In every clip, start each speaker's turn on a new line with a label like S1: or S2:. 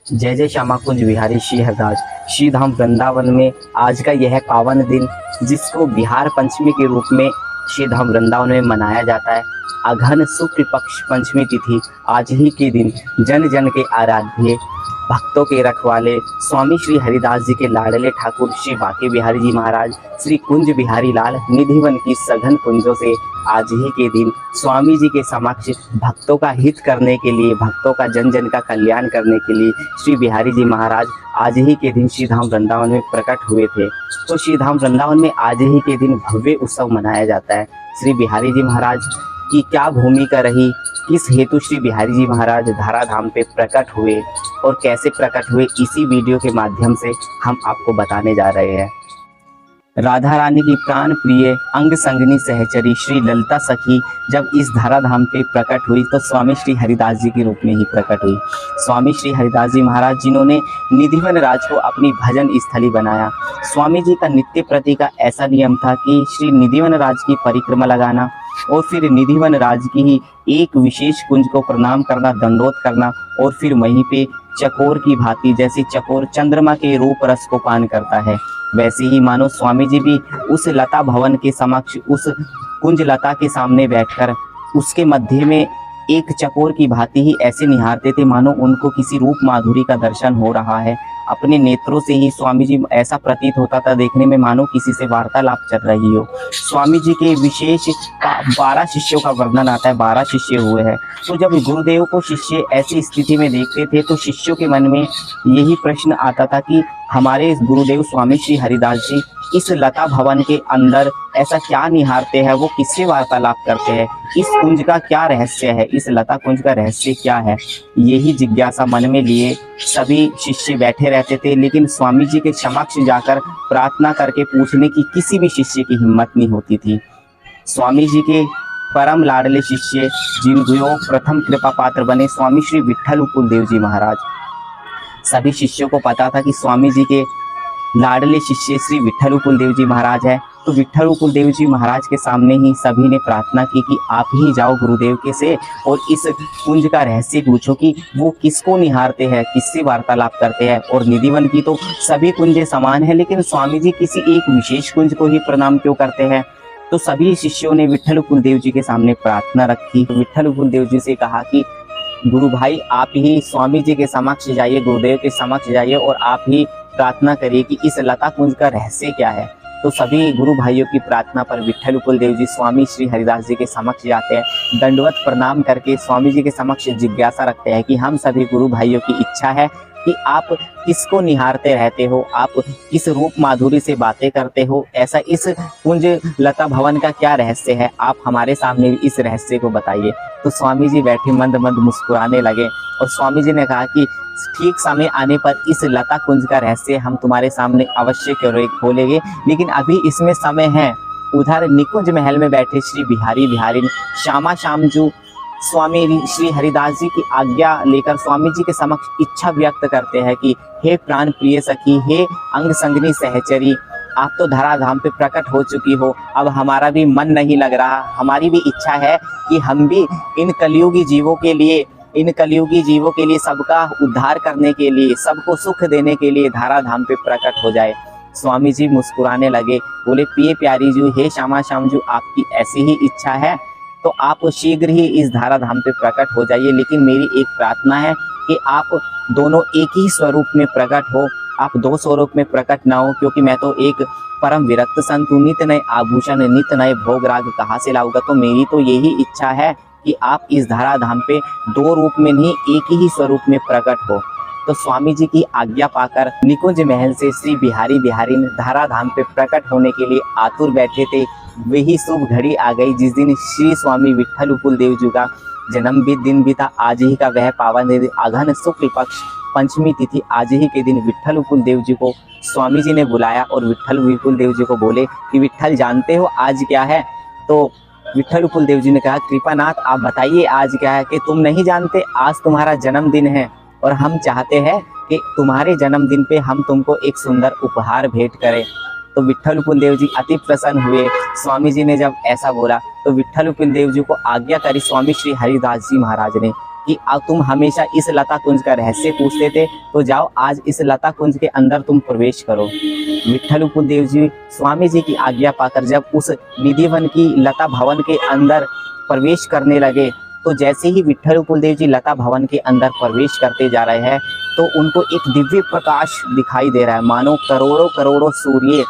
S1: जय जय श्यामा कुंज बिहारी श्री हरदास श्री धाम वृंदावन में आज का यह पावन दिन, जिसको बिहार पंचमी के रूप में श्री धाम वृंदावन में मनाया जाता है। अघन शुक्ल पक्ष पंचमी तिथि आज ही के दिन जन जन के आराध्य, भक्तों के रखवाले स्वामी श्री हरिदास जी के लाडले ठाकुर श्री बांके बिहारी जी महाराज श्री कुंज बिहारी लाल निधिवन की सघन कुंजों से आज ही के दिन स्वामी जी के समक्ष भक्तों का हित करने के लिए, भक्तों का जन जन का कल्याण करने के लिए श्री बिहारी जी महाराज आज ही के दिन श्री धाम वृंदावन में प्रकट हुए थे। तो श्री धाम वृंदावन में आज ही के दिन भव्य उत्सव मनाया जाता है। श्री बिहारी जी महाराज की क्या भूमिका रही, किस हेतु श्री बिहारी जी महाराज धारा धाम पे प्रकट हुए और कैसे प्रकट हुए, इसी वीडियो के माध्यम से हम आपको बताने जा रहे हैं। राधा रानी की प्राण प्रिय अंग संगनी सहचरी श्री ललिता सखी जब इस धारा धाम पे प्रकट हुई तो स्वामी श्री हरिदास जी के रूप में ही प्रकट हुई। स्वामी श्री हरिदास जी महाराज जिन्होंने निधिवन राज को अपनी भजन स्थली बनाया। स्वामी जी का नित्य प्रति का ऐसा नियम था कि श्री निधिवन राज की परिक्रमा लगाना और फिर निधिवन राज की ही एक विशेष कुंज को प्रणाम करना, दंडोत करना और फिर वहीं पे चकोर की भांति, जैसे चकोर चंद्रमा के रूप रस को पान करता है, वैसे ही मानो स्वामी जी भी उस लता भवन के समक्ष, उस कुंज लता के सामने बैठकर उसके मध्य में एक चकोर की भांति ही ऐसे निहारते थे मानो उनको किसी रूप माधुरी का दर्शन हो रहा है। अपने नेत्रों से ही स्वामी जी ऐसा प्रतीत होता था देखने में मानो किसी से वार्तालाप चल रही हो। स्वामी जी के विशेष 12 शिष्यों का वर्णन आता है, 12 शिष्य हुए हैं। तो जब गुरुदेव को शिष्य ऐसी स्थिति में देखते थे तो शिष्यों के मन में यही प्रश्न आता था कि हमारे गुरुदेव स्वामी श्री हरिदास जी इस लता भवन के अंदर ऐसा क्या निहारते हैं, वो किससे वार्तालाप करते हैं, इस कुंज का क्या रहस्य है, इस लता कुंज का रहस्य क्या है। यही जिज्ञासा मन में लिए सभी शिष्य बैठे रहते थे, लेकिन स्वामी जी के समक्ष जाकर प्रार्थना करके पूछने की किसी भी शिष्य की हिम्मत नहीं होती थी। स्वामी जी के परम लाडले शिष्य जिनको प्रथम कृपा पात्र बने स्वामी श्री विट्ठल कुलदेव जी महाराज, सभी शिष्यों को पता था कि स्वामी जी के लाडले शिष्य श्री विट्ठल कुलदेव जी महाराज है। तो विट्ठल कुलदेव जी महाराज के सामने ही सभी ने प्रार्थना की कि आप ही जाओ गुरुदेव के से और इस कुंज का रहस्य पूछो कि वो किसको निहारते हैं, किससे वार्तालाप करते हैं। और निधिवन की तो सभी कुंजें समान है, लेकिन स्वामी जी किसी एक विशेष कुंज को ही प्रणाम क्यों करते हैं। तो सभी शिष्यों ने विट्ठल कुलदेव जी के सामने प्रार्थना रखी। तो विट्ठल कुलदेव जी से कहा कि गुरु भाई आप ही स्वामी जी के समक्ष जाइए, गुरुदेव के समक्ष जाइए और आप ही प्रार्थना करिए कि इस लता कुंज का रहस्य क्या है। तो सभी गुरु भाइयों की प्रार्थना पर विट्ठल कुलदेव जी स्वामी श्री हरिदास जी के समक्ष जाते हैं, दंडवत प्रणाम करके स्वामी जी के समक्ष जिज्ञासा रखते हैं कि हम सभी गुरु भाइयों की इच्छा है कि आप किसको निहारते रहते हो, आप किस रूप माधुरी से बातें करते हो, ऐसा इस कुंज लता भवन का क्या रहस्य है, आप हमारे सामने इस रहस्य को बताइए। तो स्वामी जी बैठे मंद मंद मुस्कुराने लगे और स्वामी जी ने कहा कि ठीक समय आने पर इस लता कुंज का रहस्य हम तुम्हारे सामने अवश्य खोलेंगे, लेकिन अभी इसमें समय है। उधर निकुंज महल में बैठे श्री बिहारी श्यामा श्यामजू स्वामी श्री हरिदास जी की आज्ञा लेकर स्वामी जी के समक्ष इच्छा व्यक्त करते हैं कि हे प्राण प्रिय सखी, हे अंग संगनी सहचरी, आप तो धरा धाम पे प्रकट हो चुकी हो, अब हमारा भी मन नहीं लग रहा, हमारी भी इच्छा है कि हम भी इन कलियुगी जीवों के लिए सबका उद्धार करने के लिए, सबको सुख देने के लिए धारा धाम पे प्रकट हो जाए। स्वामी जी मुस्कुराने लगे, बोले प्रिय प्यारी जी, हे श्यामा श्याम जी, आपकी ऐसी ही इच्छा है तो आप शीघ्र ही इस धारा धाम पे प्रकट हो जाइए, लेकिन मेरी एक प्रार्थना है कि आप दोनों एक ही स्वरूप में प्रकट हो, आप 2 स्वरूप में प्रकट ना हो, क्योंकि मैं तो एक परम विरक्त संत हूँ, नित्य नए आभूषण, नित्य नए भोग राग कहाँ से लाऊंगा। तो मेरी तो यही इच्छा है कि आप इस धारा धाम पे 2 रूप में नहीं, एक ही स्वरूप में प्रकट हो। तो स्वामी जी की आज्ञा पाकर निकुंज महल से श्री बिहारी धारा धाम पे प्रकट होने के लिए आतुर बैठे थे। वही शुभ घड़ी आ गई जिस दिन श्री स्वामी विट्ठल कुलदेव जी का जन्म भी दिन भी था। आज ही का वह पावन दिन, अघन शुक्ल पक्ष पंचमी तिथि, आज ही के दिन विट्ठल कुलदेव जी को स्वामी जी ने बुलाया और विट्ठल कुलदेव जी को बोले कि विट्ठल जानते हो आज क्या है। तो विट्ठल कुलदेव जी ने कहा कृपानाथ आप बताइए आज क्या है। कि तुम नहीं जानते, आज तुम्हारा जन्मदिन है और हम चाहते हैं कि तुम्हारे जन्मदिन पे हम तुमको एक सुंदर उपहार भेंट करें। तो विट्ठल कुलदेव जी अति प्रसन्न हुए। स्वामी जी ने जब ऐसा बोला तो विट्ठल कुलदेव जी को आज्ञा करी स्वामी श्री हरिदास जी महाराज ने कि तुम हमेशा इस लता कुंज का रहस्य पूछते थे, तो जाओ आज इस लता कुंज के अंदर तुम प्रवेश करो। विट्ठल देव जी स्वामी जी की आज्ञा पाकर जब उस निधिवन की लता भवन के अंदर प्रवेश करने लगे, तो जैसे ही विट्ठल देव जी लता भवन के अंदर प्रवेश करते जा रहे हैं, तो उनको एक दिव्य प्रकाश दिखाई दे रहा है, मानो करोड़ों करोड़ों सूर्य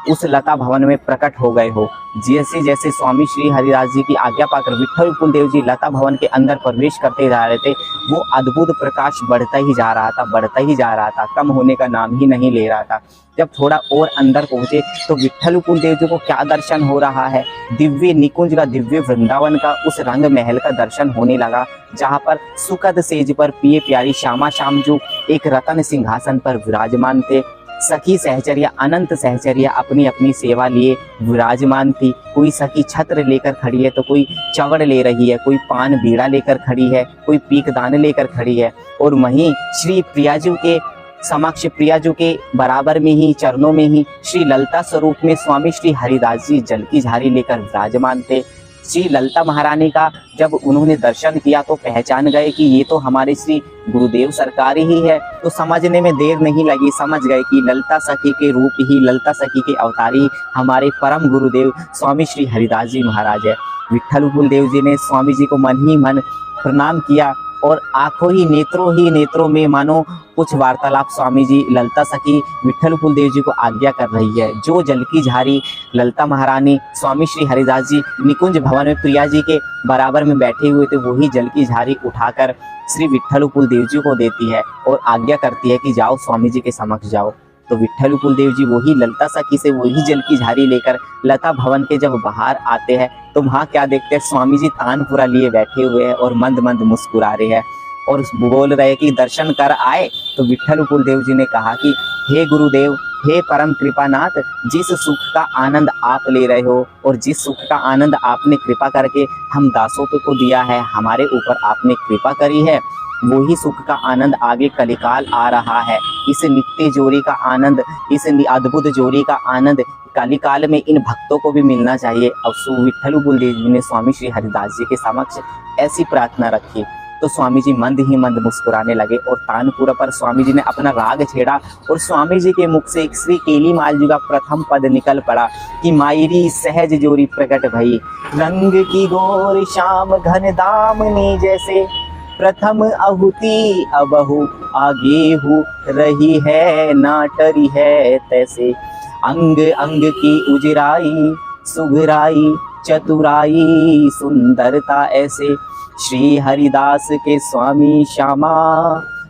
S1: उस लता भवन में प्रकट हो गए हो। जैसे जैसे स्वामी श्री हरिदास जी की आज्ञा पाकर विट्ठल देव जी लता भवन के अंदर प्रवेश करते जा रहे थे, वो अद्भुत प्रकाश बढ़ता ही जा रहा था, बढ़ता ही जा रहा था, कम होने का नाम ही नहीं ले रहा था। जब थोड़ा और अंदर पहुंचे तो विट्ठल देव जी को क्या दर्शन हो रहा है, दिव्य निकुंज का, दिव्य वृंदावन का, उस रंग महल का दर्शन होने लगा, जहाँ पर सुखद सेज पर पिए प्यारी श्यामा श्याम जो एक रतन सिंहासन पर विराजमान थे। सखी सहचर्या, अनंत सहचर्या अपनी अपनी सेवा लिए विराजमान थी। कोई सखी छत्र लेकर खड़ी है, तो कोई चवड़ ले रही है, कोई पान बीड़ा लेकर खड़ी है, कोई पीकदान लेकर खड़ी है। और वहीं श्री प्रियाजू के समक्ष, प्रियाजू के बराबर में ही, चरणों में ही श्री ललिता स्वरूप में स्वामी श्री हरिदास जी जल की झारी लेकर विराजमान थे। श्री ललिता महारानी का जब उन्होंने दर्शन किया तो पहचान गए कि ये तो हमारे श्री गुरुदेव सरकार ही है। तो समझने में देर नहीं लगी, समझ गए कि ललिता सखी के रूप ही, ललिता सखी के अवतारी हमारे परम गुरुदेव स्वामी श्री हरिदास जी महाराज है। विट्ठल देव जी ने स्वामी जी को मन ही मन प्रणाम किया और आंखों ही नेत्रों में मानो कुछ वार्तालाप स्वामी जी ललिता सखी विट्ठल देव जी को आज्ञा कर रही है। जो जल की झारी ललिता महारानी स्वामी श्री हरिदास जी निकुंज भवन में प्रिया जी के बराबर में बैठे हुए थे, वही जल की झारी उठाकर श्री विट्ठल देव जी को देती है और आज्ञा करती है कि जाओ स्वामी जी के समक्ष जाओ। तो विट्ठल देव जी वही ललिता सखी से वही जल की झारी लेकर लता भवन के जब बाहर आते हैं, तो वहाँ क्या देखते हैं, स्वामी जी तानपुरा लिए बैठे हुए हैं और मंद मंद मुस्कुरा रहे हैं और बोल रहे हैं कि दर्शन कर आए। तो विट्ठल देव जी ने कहा कि हे गुरुदेव, हे परम कृपानाथ, जिस सुख का आनंद आप ले रहे हो और जिस सुख का आनंद आपने कृपा करके हम दासों को दिया है, हमारे ऊपर आपने कृपा करी है, वही सुख का आनंद आगे कलिकाल आ रहा है। इस नित्य जोड़ी का आनंद, इस अद्भुत जोड़ी का आनंद कलिकाल में इन भक्तों को भी मिलना चाहिए। अब विट्ठल देव जी ने स्वामी श्री हरिदास जी के समक्ष ऐसी प्रार्थना रखी, तो स्वामी जी मंद ही मंद मुस्कुराने लगे और तानपुरा पर स्वामी जी ने अपना राग छेड़ा और स्वामी जी के मुख से एक श्री केली माल जी का प्रथम पद निकल पड़ा कि मायरी सहज जोरी प्रकट भई, रंग की गोर शाम घन दामनी जैसे, प्रथम आहुति अबहु आगे हो रही है, ना टरी है तैसे, अंग अंग की उजराई सुघराई चतुराई सुंदरता ऐसे, श्री हरिदास के स्वामी श्यामा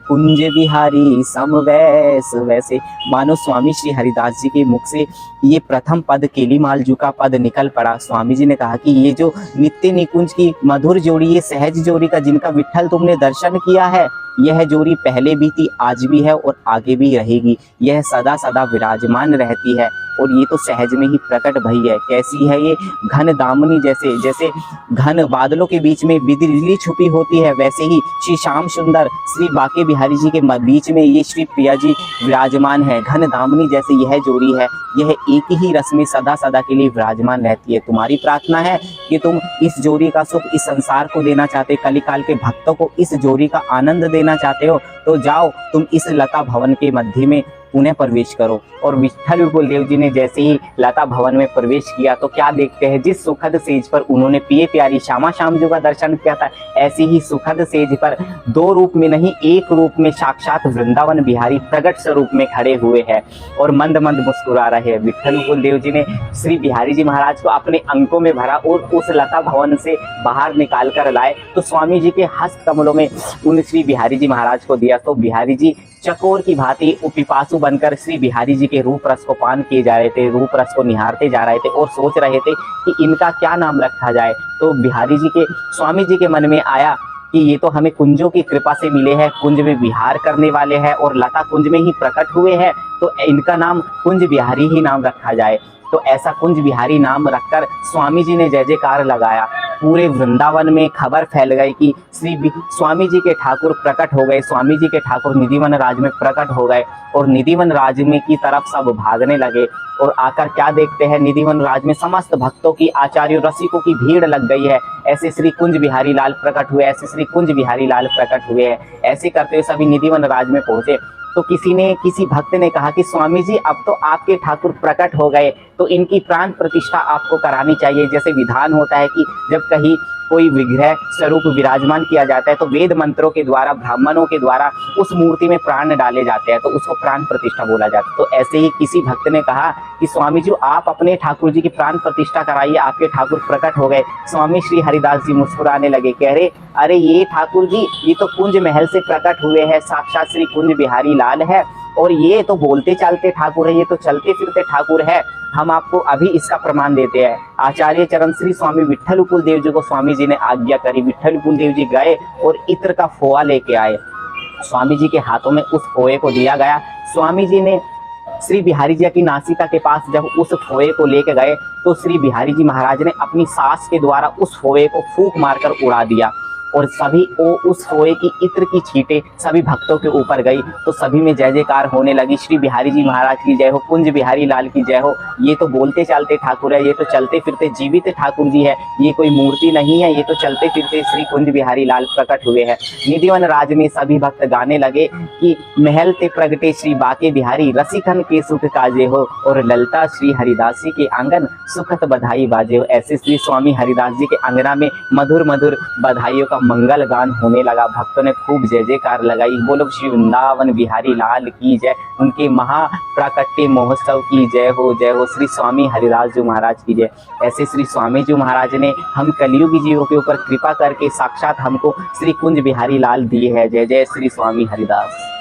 S1: कुंज बिहारी समवैस वैसे। मानो स्वामी श्री हरिदास जी के मुख से ये प्रथम पद केलीमाल जी का पद निकल पड़ा। स्वामी जी ने कहा कि ये जो नित्य निकुंज की मधुर जोड़ी, ये सहज जोड़ी का जिनका विट्ठल तुमने दर्शन किया है, यह जोड़ी पहले भी थी, आज भी है और आगे भी रहेगी। यह सदा सदा विराजमान रहती है और ये तो सहज में ही प्रकट भई है। कैसी है ये, घन दामनी जैसे, जैसे घन बादलों के बीच में बिजली छुपी होती है, वैसे ही श्री श्याम सुंदर श्री बाके बिहारी जी के बीच में ये श्री प्रिया जी विराजमान है। घन दामनी जैसे यह जोड़ी है, यह एक ही रस में सदा सदा के लिए विराजमान रहती है। तुम्हारी प्रार्थना है कि तुम इस जोड़ी का सुख इस संसार को देना चाहते, कलिकाल के भक्तों को इस जोड़ी का आनंद देना चाहते हो, तो जाओ तुम इस लता भवन के मध्य में पुनः प्रवेश करो। और विट्ठल देव जी ने जैसे ही लता भवन में प्रवेश किया, तो क्या देखते हैं, जिस सुखद सेज पर उन्होंने पिए प्यारी श्यामा श्याम जी का दर्शन किया था, ऐसी ही सुखद सेज पर दो रूप में नहीं, एक रूप में साक्षात वृंदावन बिहारी प्रगट स्वरूप में खड़े हुए हैं और मंद मंद मुस्कुरा रहे हैं। विट्ठल देव जी ने श्री बिहारी जी महाराज को अपने अंकों में भरा और उस लता भवन से बाहर निकाल कर लाए, तो स्वामी जी के हस्त कमलों में उन श्री बिहारी जी महाराज को दिया। तो बिहारी जी चकोर की भांति उपिपासु बनकर श्री बिहारी जी के रूप रस को पान किए जा रहे थे, रूप रस को निहारते जा रहे थे और सोच रहे थे कि इनका क्या नाम रखा जाए। तो बिहारी जी के, स्वामी जी के मन में आया कि ये तो हमें कुंजों की कृपा से मिले हैं, कुंज में विहार करने वाले हैं और लता कुंज में ही प्रकट हुए हैं, तो इनका नाम कुंज बिहारी ही नाम रखा जाए। तो ऐसा कुंज बिहारी नाम रखकर स्वामी जी ने जय जयकार लगाया। पूरे वृंदावन में खबर फैल गई कि स्वामी जी के ठाकुर प्रकट हो गए, स्वामी जी के ठाकुर निधिवन राज में प्रकट हो गए और निधिवन राज में की तरफ सब भागने लगे। और आकर क्या देखते हैं, निधिवन राज में समस्त भक्तों की, आचार्यों, रसिकों की भीड़ लग गई है। ऐसे श्री कुंज बिहारी लाल प्रकट हुए, ऐसे श्री कुंज बिहारी लाल प्रकट हुए हैं। ऐसे करते हुए सभी निधिवन राज में पहुंचे। तो किसी भक्त ने कहा कि स्वामी जी अब तो आपके ठाकुर प्रकट हो गए, तो इनकी प्राण प्रतिष्ठा आपको करानी चाहिए। जैसे विधान होता है कि जब कहीं कोई विग्रह स्वरूप विराजमान किया जाता है तो वेद मंत्रों के द्वारा, ब्राह्मणों के द्वारा उस मूर्ति में प्राण डाले जाते हैं, तो उसको प्राण प्रतिष्ठा बोला जाता है। तो ऐसे ही किसी भक्त ने कहा कि स्वामी जी आप अपने ठाकुर जी की प्राण प्रतिष्ठा कराइए, आपके ठाकुर प्रकट हो गए। स्वामी श्री हरिदास जी मुस्कुराने लगे, कह रहे अरे ये ठाकुर जी ये तो कुंज महल से प्रकट हुए हैं, साक्षात श्री कुंज बिहारी लाल है, और ये तो बोलते चालते ठाकुर है, ये तो चलते फिरते ठाकुर है। हम आपको अभी इसका प्रमाण देते हैं। आचार्य चरण श्री स्वामी विट्ठल कुलदेव जी को स्वामी जी ने आज्ञा करी। विट्ठल कुलदेव जी गए और इत्र का फोआ लेके आए। स्वामी जी के हाथों में उस फोए को दिया गया। स्वामी जी ने श्री बिहारी जी की नासिका के पास जब उस फोए को लेके गए तो श्री बिहारी जी महाराज ने अपनी सांस के द्वारा उस फोए को फूंक मारकर उड़ा दिया और सभी उस फोए की इत्र की छींटे सभी भक्तों के ऊपर गई। तो सभी में जय जयकार होने लगी, श्री बिहारी जी महाराज की जय हो, कुंज बिहारी लाल की जय हो। ये तो बोलते चालते ठाकुर है, ये तो चलते फिरते जीवित ठाकुर जी है, ये कोई मूर्ति नहीं है, ये तो चलते फिरते श्री कुंज बिहारी लाल प्रकट हुए हैं। निधिवन राज में सभी भक्त गाने लगे कि महल ते प्रगटे श्री बाके बिहारी, रसिकन के सुख काजे हो, और ललता श्री हरिदासी के आंगन सुखत बधाई बाजे हो। ऐसे श्री स्वामी हरिदास जी के अंगना में मधुर मधुर बधाइयों का मंगल गान होने लगा। भक्तों ने खूब जय जयकार लगाई। बोलो श्री वृंदावन बिहारी लाल की जय, उनके महाप्राकट्य महोत्सव की जय हो, जय हो। श्री स्वामी हरिदास जी महाराज की जय। ऐसे श्री स्वामी जी महाराज ने हम कलियुगी जीवों के ऊपर कृपा करके साक्षात हमको श्री कुंज बिहारी लाल दिए है। जय जय श्री स्वामी हरिदास।